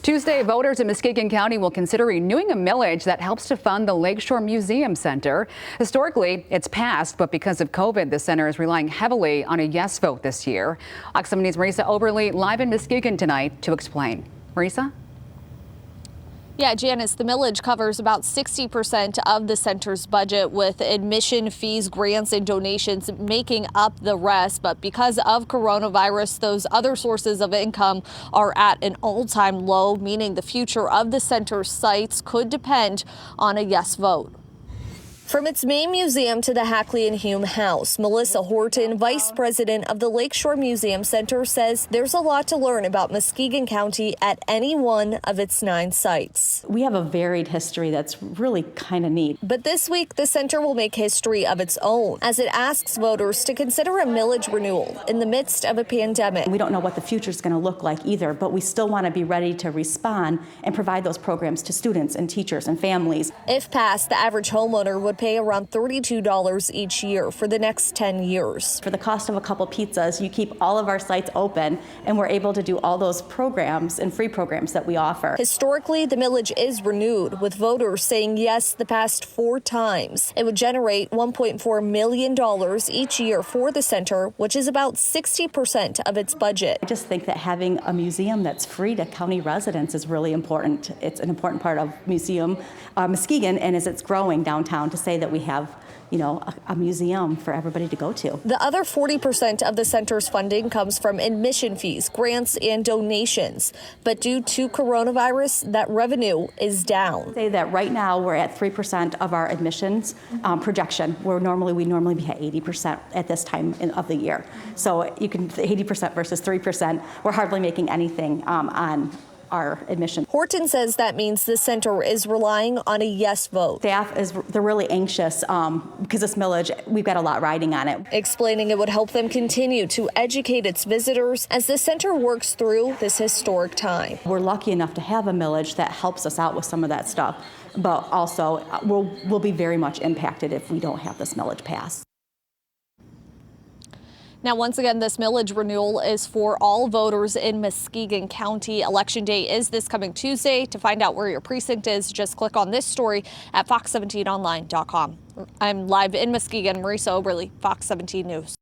Tuesday, voters in Muskegon County will consider renewing a millage that helps to fund the Lakeshore Museum Center. Historically, it's passed, but because of COVID, the center is relying heavily on a yes vote this year. Fox 17's Marisa Oberly live in Muskegon tonight to explain. Marisa? Yeah, Janice, the millage covers about 60% of the center's budget, with admission fees, grants, and donations making up the rest. But because of coronavirus, those other sources of income are at an all-time low, meaning the future of the center's sites could depend on a yes vote. From its main museum to the Hackley and Hume House, Melissa Horton, vice president of the Lakeshore Museum Center, says there's a lot to learn about Muskegon County at any one of its 9 sites. We have a varied history that's really kind of neat. But this week, the center will make history of its own as it asks voters to consider a millage renewal in the midst of a pandemic. We don't know what the future is going to look like either, but we still want to be ready to respond and provide those programs to students and teachers and families. If passed, the average homeowner would pay around $32 each year for the next 10 years. For the cost of a couple pizzas, you keep all of our sites open, and we're able to do all those programs and free programs that we offer. Historically, the millage is renewed, with voters saying yes the past 4 times. It would generate $1.4 million each year for the center, which is about 60% of its budget. I just think that having a museum that's free to county residents is really important. It's an important part of Muskegon, and as it's growing downtown, to say that we have, a museum for everybody to go to. The other 40% of the center's funding comes from admission fees, grants, and donations. But due to coronavirus, that revenue is down. Say that right now we're at 3% of our admissions projection, where we normally be at 80% at this time of the year. So you can 80% versus 3%. We're hardly making anything on our admission. Horton says that means the center is relying on a yes vote. Staff they're really anxious because this millage, we've got a lot riding on it. Explaining it would help them continue to educate its visitors as the center works through this historic time. We're lucky enough to have a millage that helps us out with some of that stuff, but also we'll be very much impacted if we don't have this millage passed. Now, once again, this millage renewal is for all voters in Muskegon County. Election day is this coming Tuesday. To find out where your precinct is, just click on this story at fox17online.com. I'm live in Muskegon. Marisa Oberly, Fox 17 News.